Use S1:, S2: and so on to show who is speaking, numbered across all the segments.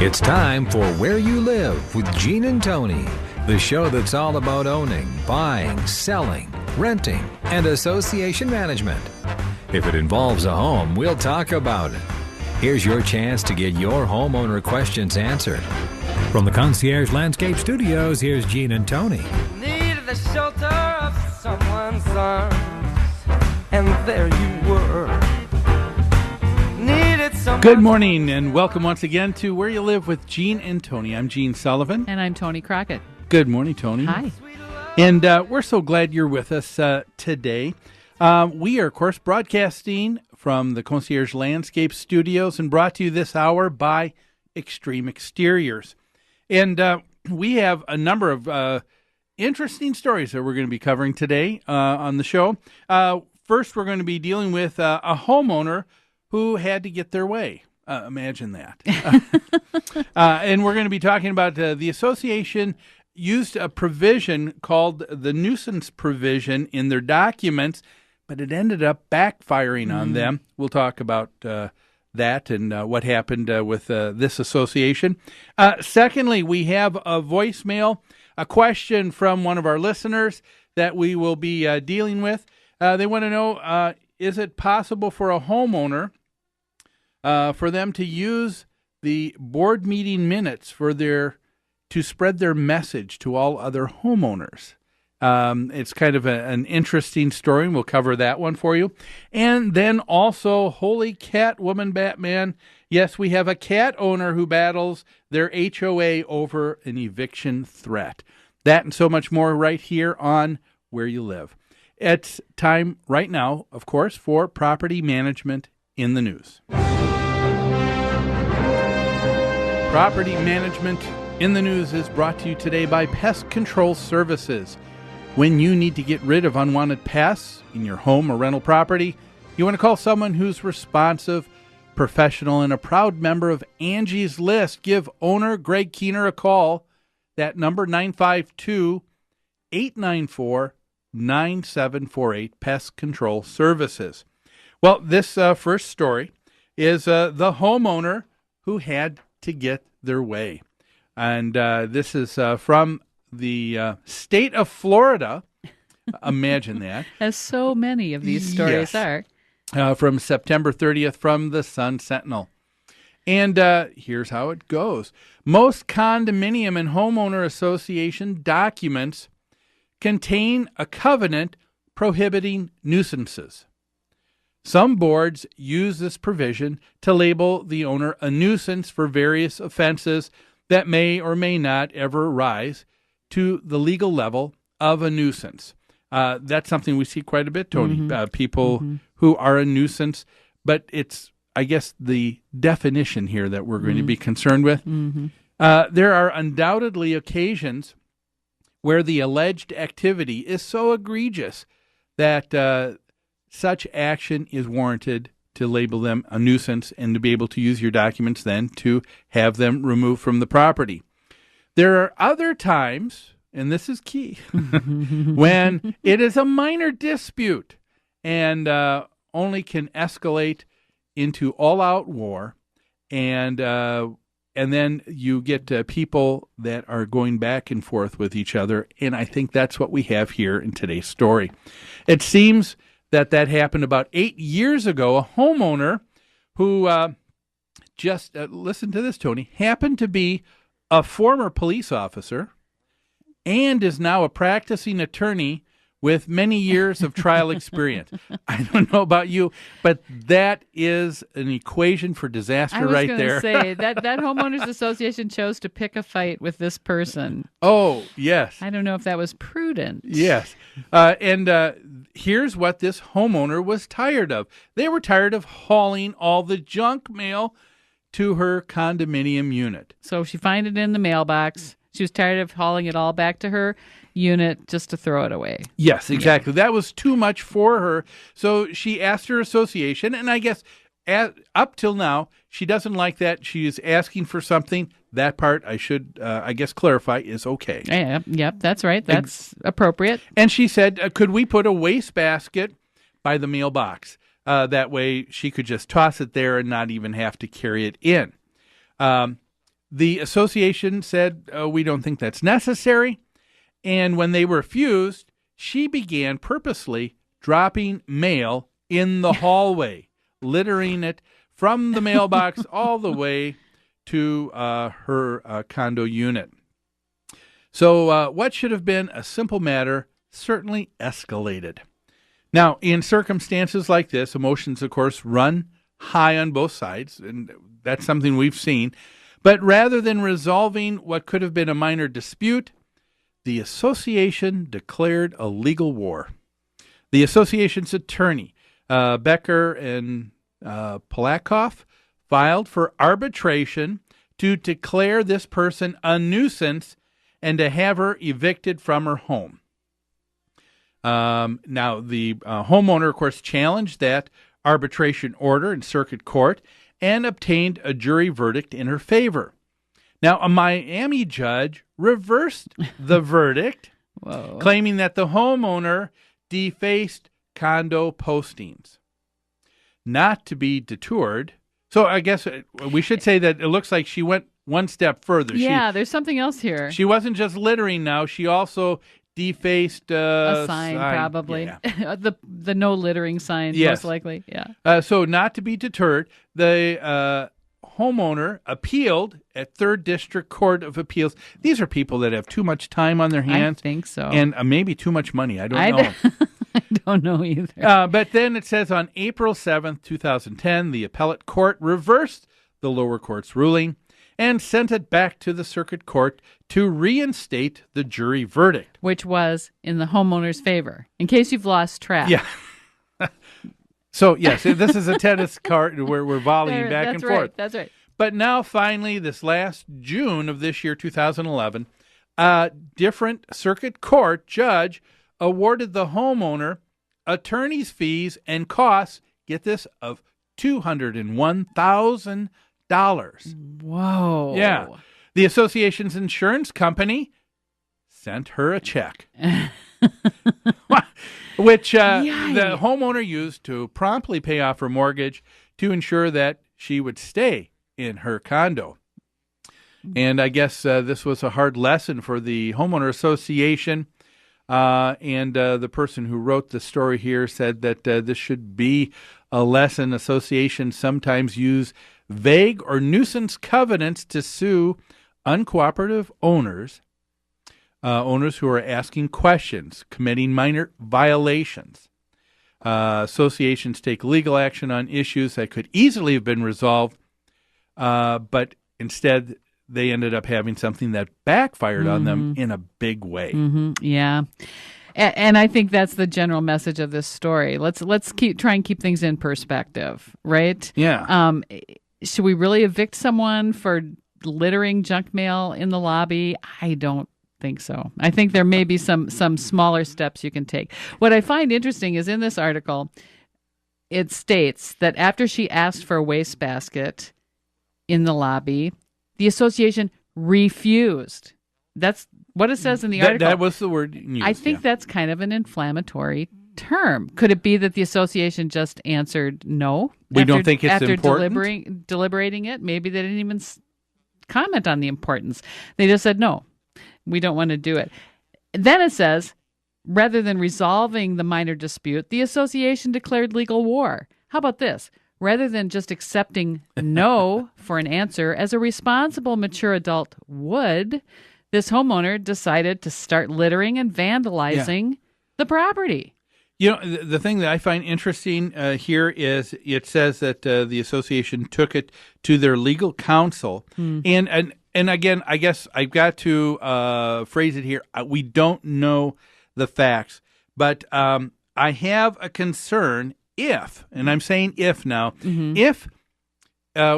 S1: It's time for Where You Live with Gene and Tony, the show that's all about owning, buying, selling, renting, and association management. If it involves a home, we'll talk about it. Here's your chance to get your homeowner questions answered. From the Concierge Landscape Studios, here's Gene and Tony.
S2: Needed the shelter of someone's arms, and there you were.
S3: Good morning and welcome once again to Where You Live with Gene and Tony. I'm Gene Sullivan.
S4: And I'm Tony Crockett.
S3: Good morning, Tony.
S4: Hi.
S3: And we're so glad you're with us today. We are, of course, broadcasting from the Concierge Landscape Studios and brought to you this hour by Extreme Exteriors. And we have a number of interesting stories that we're going to be covering today on the show. First, we're going to be dealing with a homeowner who had to get their way. Imagine that. And we're going to be talking about the association used a provision called the nuisance provision in their documents, but it ended up backfiring on them. We'll talk about that and what happened with this association. Secondly, we have a voicemail, a question from one of our listeners that we will be dealing with. They want to know, is it possible for a homeowner for them to use the board meeting minutes to spread their message to all other homeowners? It's kind of an interesting story, and we'll cover that one for you. And then also, holy cat woman Batman. Yes, we have a cat owner who battles their HOA over an eviction threat. That and so much more right here on Where You Live. It's time right now, of course, for Property Management in the News. Property Management in the News is brought to you today by Pest Control Services. When you need to get rid of unwanted pests in your home or rental property, you want to call someone who's responsive, professional, and a proud member of Angie's List. Give owner Greg Keener a call. That number, 952-894-9748, Pest Control Services. Well, this first story is the homeowner who had to get their way. And this is from the state of Florida. Imagine that.
S4: As so many of these stories are.
S3: From September 30th from the Sun Sentinel. And here's how it goes. Most condominium and homeowner association documents contain a covenant prohibiting nuisances. Some boards use this provision to label the owner a nuisance for various offenses that may or may not ever rise to the legal level of a nuisance. That's something we see quite a bit, Tony. People who are a nuisance, but it's, I guess, the definition here that we're going to be concerned with. There are undoubtedly occasions where the alleged activity is so egregious that such action is warranted to label them a nuisance and to be able to use your documents then to have them removed from the property. There are other times, and this is key, when it is a minor dispute and only can escalate into all-out war, and then you get people that are going back and forth with each other, and I think that's what we have here in today's story. It seems that happened about 8 years ago. A homeowner who just, listen to this, Tony, happened to be a former police officer and is now a practicing attorney with many years of trial experience. I don't know about you, but that is an equation for disaster right there.
S4: I was going to say, that homeowners association chose to pick a fight with this person.
S3: Oh, yes.
S4: I don't know if that was prudent.
S3: Yes. And here's what this homeowner was tired of. They were tired of hauling all the junk mail to her condominium unit.
S4: So she found it in the mailbox. She was tired of hauling it all back to her unit just to throw it away.
S3: Yes, exactly. Yeah. That was too much for her. So she asked her association, and I guess up till now, she doesn't like that. She is asking for something. That part, I should, I guess, clarify, is okay.
S4: Yep, that's right. That's appropriate.
S3: And she said, could we put a wastebasket by the mailbox? That way she could just toss it there and not even have to carry it in. The association said, we don't think that's necessary. And when they refused, she began purposely dropping mail in the hallway, littering it from the mailbox all the way to her condo unit. So what should have been a simple matter certainly escalated. Now, in circumstances like this, emotions, of course, run high on both sides, and that's something we've seen. But rather than resolving what could have been a minor dispute, the association declared a legal war. The association's attorney, Becker and Polakoff, filed for arbitration to declare this person a nuisance and to have her evicted from her home. Now, the homeowner, of course, challenged that arbitration order in circuit court and obtained a jury verdict in her favor. Now, a Miami judge reversed the verdict, claiming that the homeowner defaced condo postings. Not to be deterred. So I guess we should say that it looks like she went one step further.
S4: Yeah, there's something else here.
S3: She wasn't just littering now. She also defaced
S4: a sign, probably. Yeah. the no littering sign, most likely. Yeah.
S3: So not to be deterred, the homeowner appealed at 3rd District Court of Appeals. These are people that have too much time on their hands.
S4: I think so.
S3: And maybe too much money. I don't know.
S4: I don't know either.
S3: But then it says on April 7th, 2010, the appellate court reversed the lower court's ruling and sent it back to the circuit court to reinstate the jury verdict.
S4: Which was in the homeowner's favor, in case you've lost track.
S3: Yeah. So, yes, this is a tennis court where we're volleying back and forth.
S4: That's right.
S3: But now, finally, this last June of this year, 2011, a different circuit court judge awarded the homeowner attorney's fees and costs, get this, of $201,000.
S4: Whoa.
S3: Yeah. The association's insurance company sent her a check, which the homeowner used to promptly pay off her mortgage to ensure that she would stay in her condo. And I guess this was a hard lesson for the homeowner association. And the person who wrote the story here said that this should be a lesson. Associations sometimes use vague or nuisance covenants to sue uncooperative owners, owners who are asking questions, committing minor violations. Associations take legal action on issues that could easily have been resolved, but instead they ended up having something that backfired on them in a big way.
S4: Yeah. And I think that's the general message of this story. Let's try and keep things in perspective, right?
S3: Yeah.
S4: Should we really evict someone for littering junk mail in the lobby? I don't think so. I think there may be some smaller steps you can take. What I find interesting is in this article, it states that after she asked for a wastebasket in the lobby, the association refused. That's what it says in the article.
S3: That was the word used.
S4: I think that's kind of an inflammatory term. Could it be that the association just answered no?
S3: We don't think it's important?
S4: After deliberating it, maybe they didn't even comment on the importance. They just said, no, we don't want to do it. Then it says, rather than resolving the minor dispute, the association declared legal war. How about this? Rather than just accepting no for an answer, as a responsible, mature adult would, this homeowner decided to start littering and vandalizing the property.
S3: You know, the thing that I find interesting here is it says that the association took it to their legal counsel. And again, I guess I've got to phrase it here. We don't know the facts, but I have a concern if, and I'm saying if now, if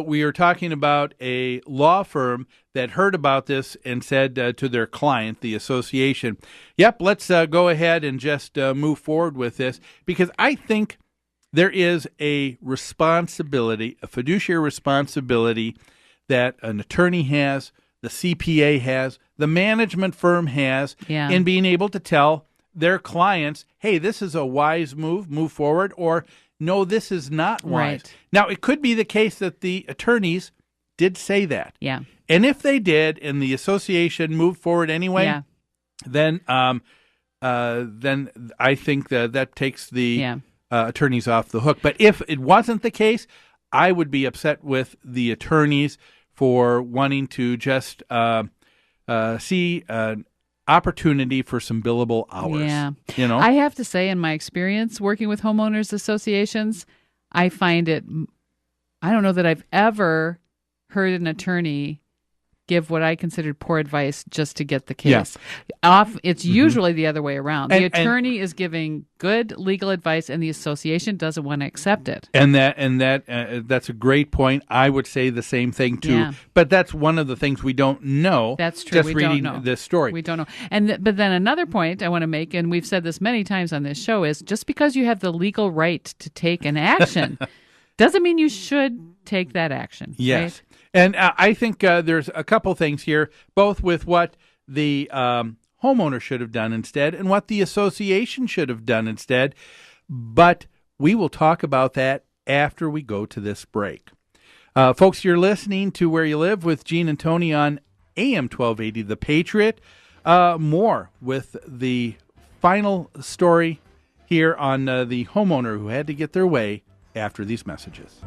S3: we are talking about a law firm that heard about this and said to their client, the association, yep, let's go ahead and just move forward with this, because I think there is a responsibility, a fiduciary responsibility that an attorney has, the CPA has, the management firm has, in being able to tell their clients, hey, this is a wise move forward, or no, this is not wise.
S4: Right.
S3: Now, it could be the case that the attorneys did say that.
S4: Yeah.
S3: And if they did, and the association moved forward anyway,
S4: Yeah.
S3: then I think that takes the attorneys off the hook. But if it wasn't the case, I would be upset with the attorneys for wanting to just see an opportunity for some billable hours.
S4: Yeah.
S3: You know?
S4: I have to say, in my experience working with homeowners associations, I find it, I don't know that I've ever heard an attorney give what I considered poor advice just to get the case off. It's usually the other way around. The attorney is giving good legal advice, and the association doesn't want to accept it.
S3: And that's a great point. I would say the same thing too.
S4: Yeah.
S3: But that's one of the things we don't know.
S4: That's true.
S3: Just reading this story.
S4: We don't know. But then another point I want to make, and we've said this many times on this show, is just because you have the legal right to take an action doesn't mean you should take that action.
S3: Yes.
S4: Right?
S3: And I think there's a couple things here, both with what the homeowner should have done instead and what the association should have done instead. But we will talk about that after we go to this break. Folks, you're listening to Where You Live with Gene and Tony on AM 1280 The Patriot. More with the final story here on the homeowner who had to get their way after these messages.